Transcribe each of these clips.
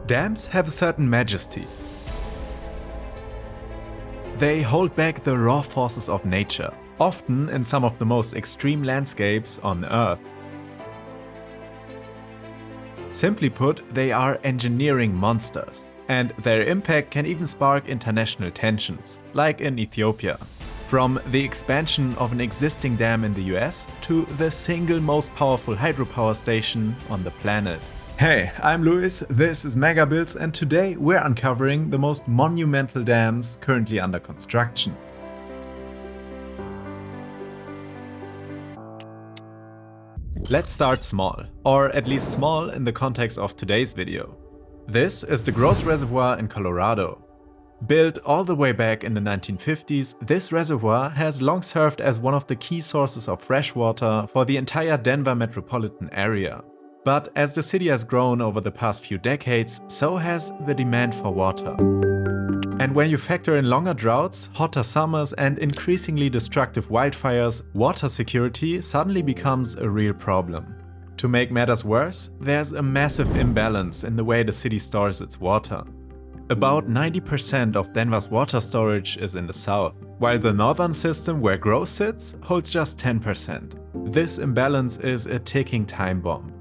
Dams have a certain majesty. They hold back the raw forces of nature, often in some of the most extreme landscapes on Earth. Simply put, they are engineering monsters, and their impact can even spark international tensions, like in Ethiopia. From the expansion of an existing dam in the US to the single most powerful hydropower station on the planet. Hey, I'm Luis, this is MegaBuilds, and today we're uncovering the most monumental dams currently under construction. Let's start small, or at least small in the context of today's video. This is the Gross Reservoir in Colorado. Built all the way back in the 1950s, this reservoir has long served as one of the key sources of fresh water for the entire Denver metropolitan area. But as the city has grown over the past few decades, so has the demand for water. And when you factor in longer droughts, hotter summers, and increasingly destructive wildfires, water security suddenly becomes a real problem. To make matters worse, there's a massive imbalance in the way the city stores its water. About 90% of Denver's water storage is in the south, while the northern system where Gross sits holds just 10%. This imbalance is a ticking time bomb.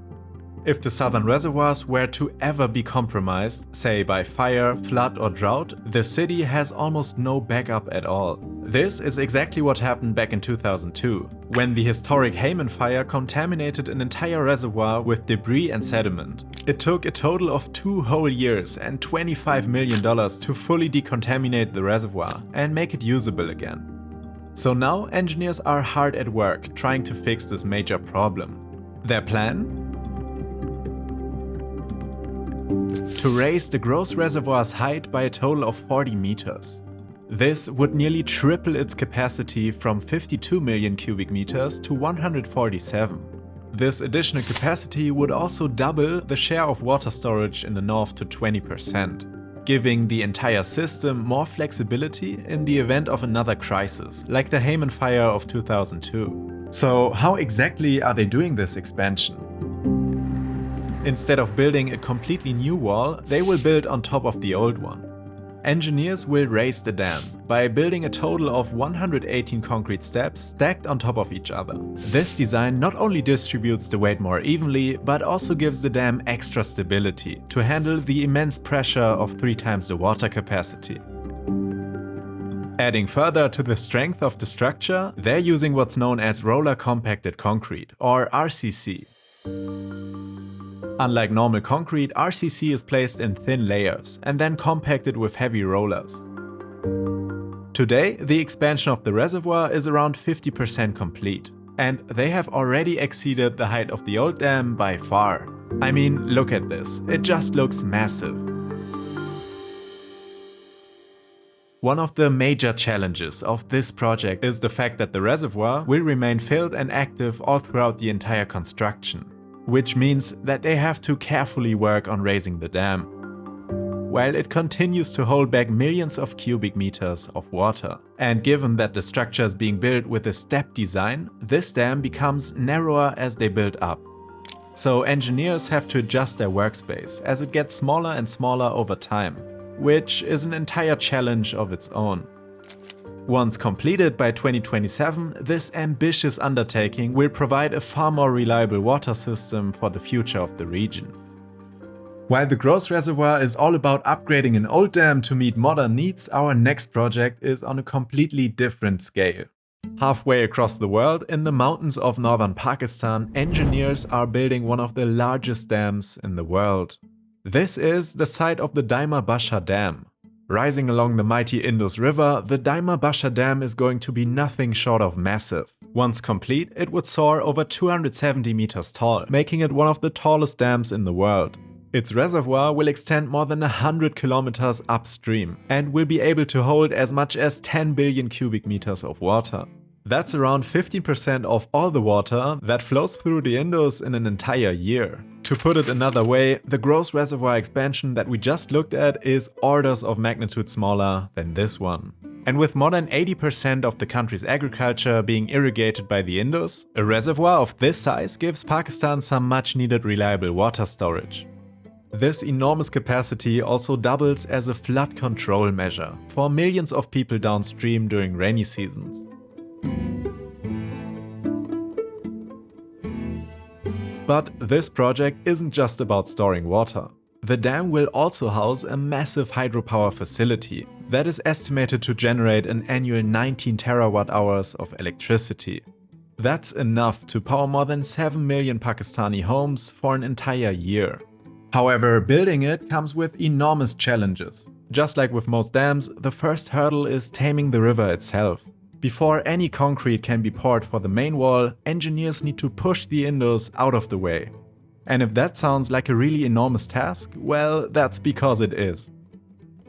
If the southern reservoirs were to ever be compromised, say by fire, flood or drought, the city has almost no backup at all. This is exactly what happened back in 2002, when the historic Himalayan fire contaminated an entire reservoir with debris and sediment. It took a total of 2 whole years and $25 million to fully decontaminate the reservoir and make it usable again. So now engineers are hard at work trying to fix this major problem. Their plan? To raise the Gross Reservoir's height by a total of 40 meters. This would nearly triple its capacity from 52 million cubic meters to 147. This additional capacity would also double the share of water storage in the north to 20%, giving the entire system more flexibility in the event of another crisis, like the Himalayan fire of 2002. So how exactly are they doing this expansion? Instead of building a completely new wall, they will build on top of the old one. Engineers will raise the dam by building a total of 118 concrete steps stacked on top of each other. This design not only distributes the weight more evenly, but also gives the dam extra stability to handle the immense pressure of 3 times the water capacity. Adding further to the strength of the structure, they're using what's known as roller compacted concrete, or RCC. Unlike normal concrete, RCC is placed in thin layers and then compacted with heavy rollers. Today, the expansion of the reservoir is around 50% complete, and they have already exceeded the height of the old dam by far. I mean, look at this, it just looks massive. One of the major challenges of this project is the fact that the reservoir will remain filled and active all throughout the entire construction, which means that they have to carefully work on raising the dam, while it continues to hold back millions of cubic meters of water. And given that the structure is being built with a step design, this dam becomes narrower as they build up. So engineers have to adjust their workspace as it gets smaller and smaller over time, which is an entire challenge of its own. Once completed by 2027, this ambitious undertaking will provide a far more reliable water system for the future of the region. While the Gross Reservoir is all about upgrading an old dam to meet modern needs, our next project is on a completely different scale. Halfway across the world, in the mountains of northern Pakistan, engineers are building one of the largest dams in the world. This is the site of the Diamer-Bhasha Dam. Rising along the mighty Indus River, the Diamer-Bhasha Dam is going to be nothing short of massive. Once complete, it would soar over 270 meters tall, making it one of the tallest dams in the world. Its reservoir will extend more than 100 kilometers upstream and will be able to hold as much as 10 billion cubic meters of water. That's around 15% of all the water that flows through the Indus in an entire year. To put it another way, the Gross Reservoir expansion that we just looked at is orders of magnitude smaller than this one. And with more than 80% of the country's agriculture being irrigated by the Indus, a reservoir of this size gives Pakistan some much needed reliable water storage. This enormous capacity also doubles as a flood control measure for millions of people downstream during rainy seasons. But this project isn't just about storing water. The dam will also house a massive hydropower facility that is estimated to generate an annual 19 terawatt-hours of electricity. That's enough to power more than 7 million Pakistani homes for an entire year. However, building it comes with enormous challenges. Just like with most dams, the first hurdle is taming the river itself. Before any concrete can be poured for the main wall, engineers need to push the Indus out of the way. And if that sounds like a really enormous task, well, that's because it is.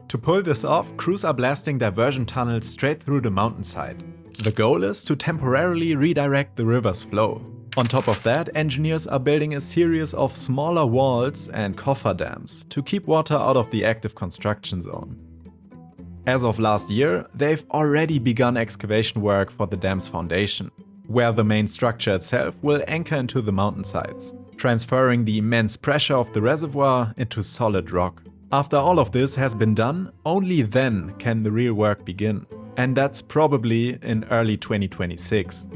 To pull this off, crews are blasting diversion tunnels straight through the mountainside. The goal is to temporarily redirect the river's flow. On top of that, engineers are building a series of smaller walls and cofferdams to keep water out of the active construction zone. As of last year, they've already begun excavation work for the dam's foundation, where the main structure itself will anchor into the mountainsides, transferring the immense pressure of the reservoir into solid rock. After all of this has been done, only then can the real work begin. And that's probably in early 2026.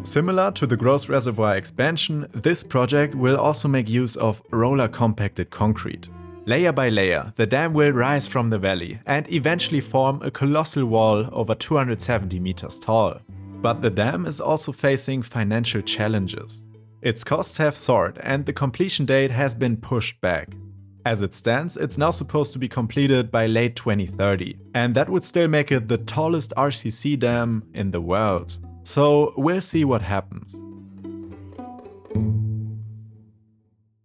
Similar to the gross reservoir expansion, this project will also make use of roller compacted concrete. Layer by layer, the dam will rise from the valley and eventually form a colossal wall over 270 meters tall. But the dam is also facing financial challenges. Its costs have soared and the completion date has been pushed back. As it stands, it's now supposed to be completed by late 2030, and that would still make it the tallest RCC dam in the world. So we'll see what happens.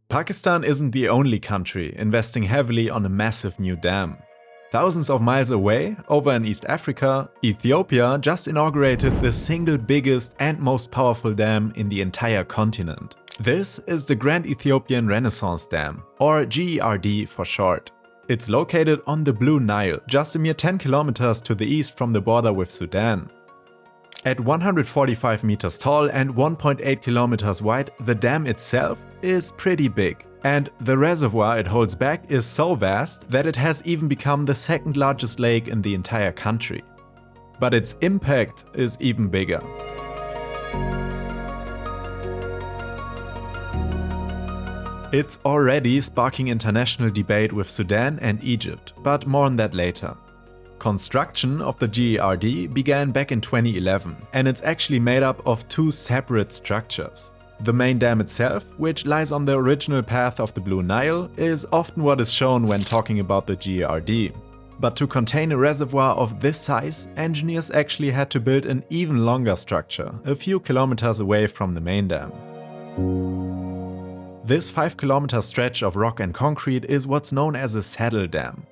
Pakistan isn't the only country investing heavily on a massive new dam. Thousands of miles away, over in East Africa, Ethiopia just inaugurated the single biggest and most powerful dam in the entire continent. This is the Grand Ethiopian Renaissance Dam, or GERD for short. It's located on the Blue Nile, just a mere 10 kilometers to the east from the border with Sudan. At 145 meters tall and 1.8 kilometers wide, the dam itself is pretty big. And the reservoir it holds back is so vast that it has even become the second largest lake in the entire country. But its impact is even bigger. It's already sparking international debate with Sudan and Egypt, but more on that later. Construction of the GERD began back in 2011, and it's actually made up of two separate structures. The main dam itself, which lies on the original path of the Blue Nile, is often what is shown when talking about the GERD. But to contain a reservoir of this size, engineers actually had to build an even longer structure, a few kilometers away from the main dam. This 5-kilometer stretch of rock and concrete is what's known as a saddle dam.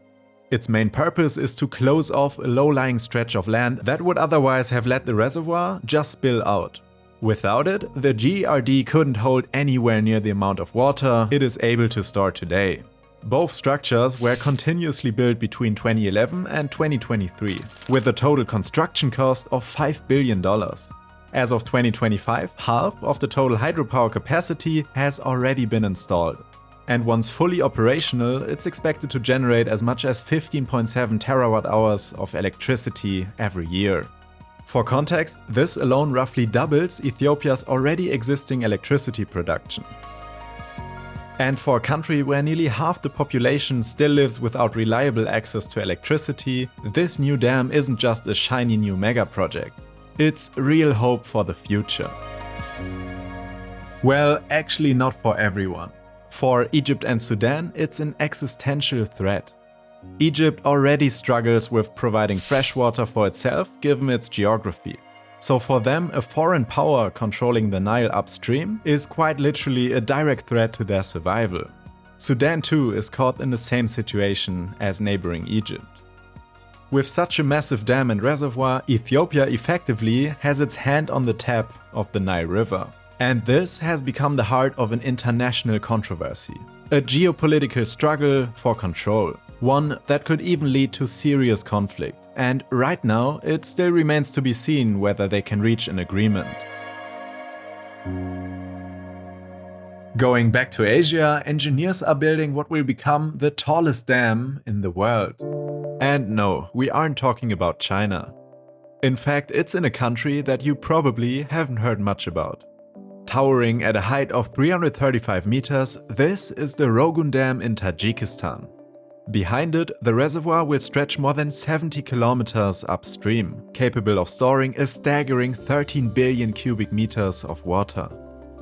Its main purpose is to close off a low-lying stretch of land that would otherwise have let the reservoir just spill out. Without it, the GERD couldn't hold anywhere near the amount of water it is able to store today. Both structures were continuously built between 2011 and 2023, with a total construction cost of $5 billion. As of 2025, half of the total hydropower capacity has already been installed. And once fully operational, it's expected to generate as much as 15.7 terawatt-hours of electricity every year. For context, this alone roughly doubles Ethiopia's already existing electricity production. And for a country where nearly half the population still lives without reliable access to electricity, this new dam isn't just a shiny new mega project. It's real hope for the future. Well, actually not for everyone. For Egypt and Sudan, it's an existential threat. Egypt already struggles with providing fresh water for itself given its geography. So for them, a foreign power controlling the Nile upstream is quite literally a direct threat to their survival. Sudan too is caught in the same situation as neighboring Egypt. With such a massive dam and reservoir, Ethiopia effectively has its hand on the tap of the Nile River. And this has become the heart of an international controversy. A geopolitical struggle for control. One that could even lead to serious conflict. And right now, it still remains to be seen whether they can reach an agreement. Going back to Asia, engineers are building what will become the tallest dam in the world. And no, we aren't talking about China. In fact, it's in a country that you probably haven't heard much about. Towering at a height of 335 meters, this is the Rogun Dam in Tajikistan. Behind it, the reservoir will stretch more than 70 kilometers upstream, capable of storing a staggering 13 billion cubic meters of water.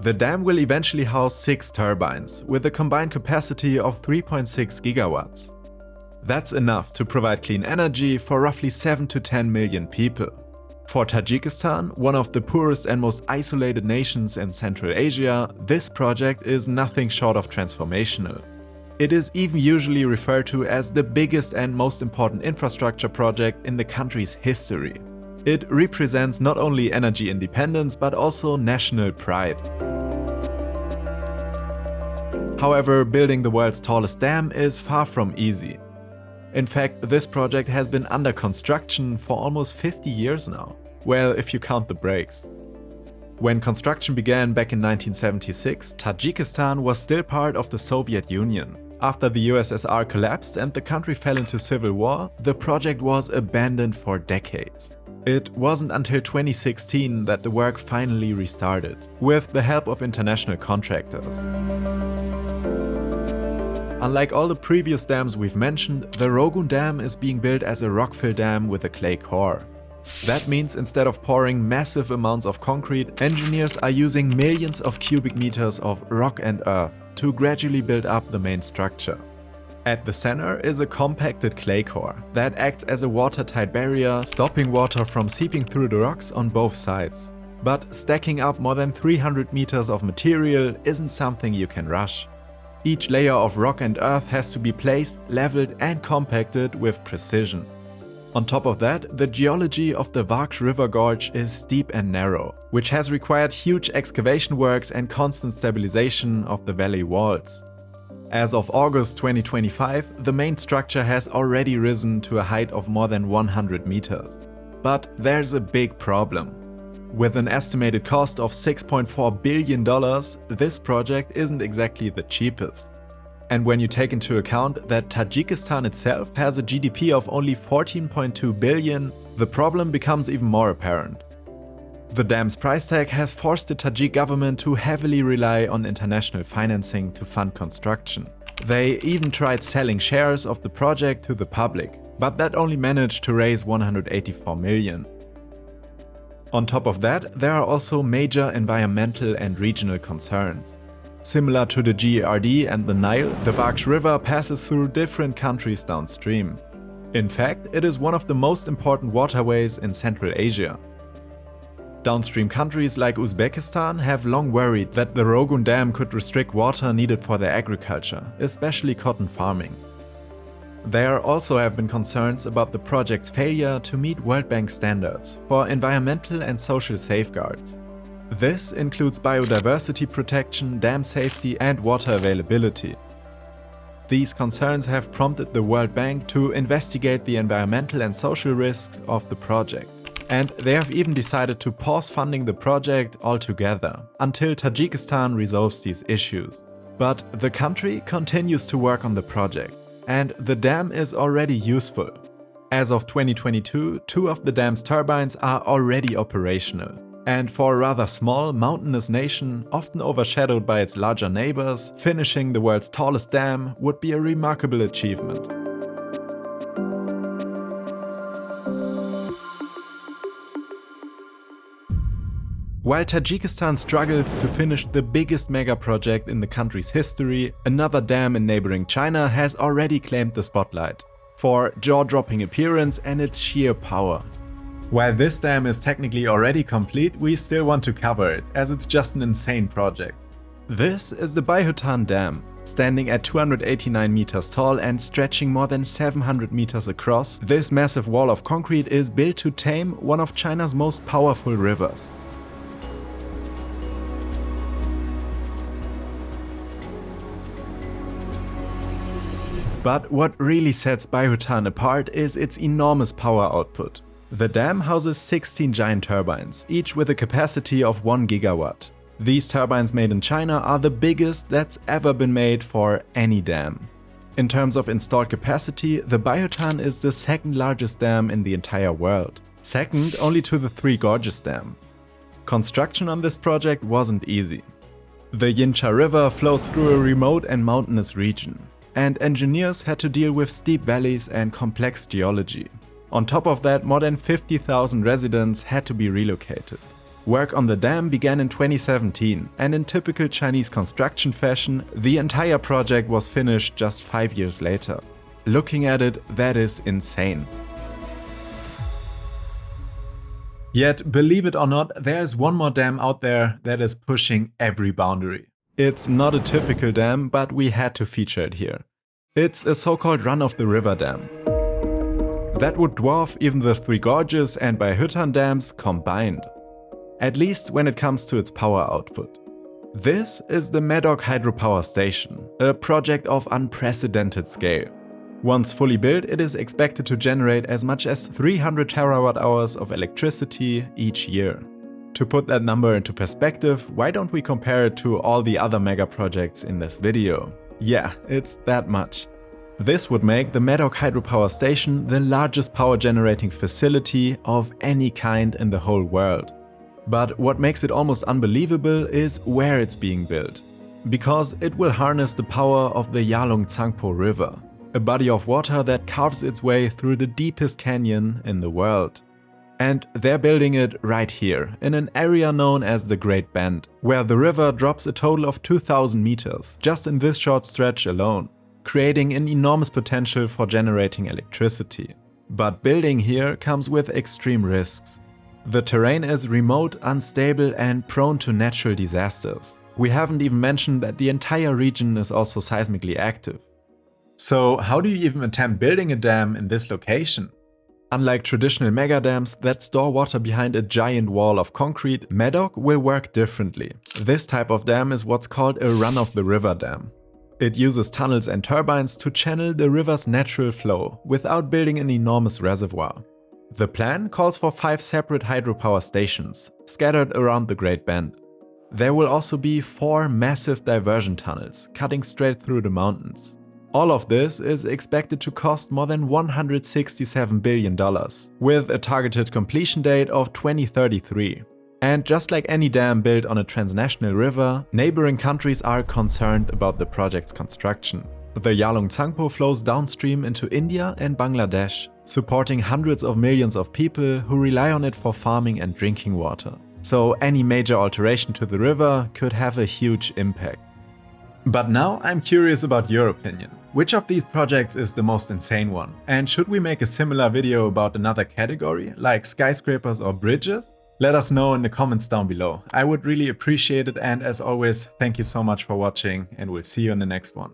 The dam will eventually house 6 turbines, with a combined capacity of 3.6 gigawatts. That's enough to provide clean energy for roughly 7 to 10 million people. For Tajikistan, one of the poorest and most isolated nations in Central Asia, this project is nothing short of transformational. It is even usually referred to as the biggest and most important infrastructure project in the country's history. It represents not only energy independence but also national pride. However, building the world's tallest dam is far from easy. In fact, this project has been under construction for almost 50 years now. Well, if you count the breaks. When construction began back in 1976, Tajikistan was still part of the Soviet Union. After the USSR collapsed and the country fell into civil war, the project was abandoned for decades. It wasn't until 2016 that the work finally restarted, with the help of international contractors. Unlike all the previous dams we've mentioned, the Rogun Dam is being built as a rockfill dam with a clay core. That means instead of pouring massive amounts of concrete, engineers are using millions of cubic meters of rock and earth to gradually build up the main structure. At the center is a compacted clay core that acts as a watertight barrier, stopping water from seeping through the rocks on both sides. But stacking up more than 300 meters of material isn't something you can rush. Each layer of rock and earth has to be placed, leveled and compacted with precision. On top of that, the geology of the Varksh River Gorge is steep and narrow, which has required huge excavation works and constant stabilization of the valley walls. As of August 2025, the main structure has already risen to a height of more than 100 meters. But there's a big problem. With an estimated cost of $6.4 billion, this project isn't exactly the cheapest. And when you take into account that Tajikistan itself has a GDP of only 14.2 billion, the problem becomes even more apparent. The dam's price tag has forced the Tajik government to heavily rely on international financing to fund construction. They even tried selling shares of the project to the public, but that only managed to raise 184 million. On top of that, there are also major environmental and regional concerns. Similar to the GERD and the Nile, the Varksh River passes through different countries downstream. In fact, it is one of the most important waterways in Central Asia. Downstream countries like Uzbekistan have long worried that the Rogun Dam could restrict water needed for their agriculture, especially cotton farming. There also have been concerns about the project's failure to meet World Bank standards for environmental and social safeguards. This includes biodiversity protection, dam safety and water availability. These concerns have prompted the World Bank to investigate the environmental and social risks of the project. And they have even decided to pause funding the project altogether until Tajikistan resolves these issues. But the country continues to work on the project, and the dam is already useful. As of 2022, 2 of the dam's turbines are already operational. And for a rather small, mountainous nation, often overshadowed by its larger neighbors, finishing the world's tallest dam would be a remarkable achievement. While Tajikistan struggles to finish the biggest mega project in the country's history, another dam in neighboring China has already claimed the spotlight for jaw-dropping appearance and its sheer power. While this dam is technically already complete, we still want to cover it, as it's just an insane project. This is the Baihetan Dam. Standing at 289 meters tall and stretching more than 700 meters across, this massive wall of concrete is built to tame one of China's most powerful rivers. But what really sets Baihetan apart is its enormous power output. The dam houses 16 giant turbines, each with a capacity of 1 gigawatt. These turbines made in China are the biggest that's ever been made for any dam. In terms of installed capacity, the Baihetan is the second largest dam in the entire world, second only to the Three Gorges Dam. Construction on this project wasn't easy. The Yincha River flows through a remote and mountainous region, and engineers had to deal with steep valleys and complex geology. On top of that, more than 50,000 residents had to be relocated. Work on the dam began in 2017, and in typical Chinese construction fashion, the entire project was finished just 5 years later. Looking at it, that is insane. Yet, believe it or not, there's one more dam out there that is pushing every boundary. It's not a typical dam, but we had to feature it here. It's a so-called run-of-the-river dam. That would dwarf even the Three Gorges and Baihetan dams combined, at least when it comes to its power output. This is the Medog Hydropower station, a project of unprecedented scale. Once fully built, it is expected to generate as much as 300 terawatt-hours of electricity each year. To put that number into perspective, why don't we compare it to all the other mega projects in this video? Yeah, it's that much. This would make the Medog Hydropower Station the largest power generating facility of any kind in the whole world. But what makes it almost unbelievable is where it's being built. Because it will harness the power of the Yalong-Tsangpo River, a body of water that carves its way through the deepest canyon in the world. And they're building it right here, in an area known as the Great Bend, where the river drops a total of 2,000 meters just in this short stretch alone, creating an enormous potential for generating electricity. But building here comes with extreme risks. The terrain is remote, unstable, and prone to natural disasters. We haven't even mentioned that the entire region is also seismically active. So how do you even attempt building a dam in this location? Unlike traditional megadams that store water behind a giant wall of concrete, Medog will work differently. This type of dam is what's called a run-of-the-river dam. It uses tunnels and turbines to channel the river's natural flow without building an enormous reservoir. The plan calls for 5 separate hydropower stations, scattered around the Great Bend. There will also be 4 massive diversion tunnels, cutting straight through the mountains. All of this is expected to cost more than $167 billion, with a targeted completion date of 2033. And just like any dam built on a transnational river, neighboring countries are concerned about the project's construction. The Yalong-Tsangpo flows downstream into India and Bangladesh, supporting hundreds of millions of people who rely on it for farming and drinking water. So any major alteration to the river could have a huge impact. But now I'm curious about your opinion. Which of these projects is the most insane one? And should we make a similar video about another category, like skyscrapers or bridges? Let us know in the comments down below. I would really appreciate it, and as always, thank you so much for watching, and we'll see you in the next one.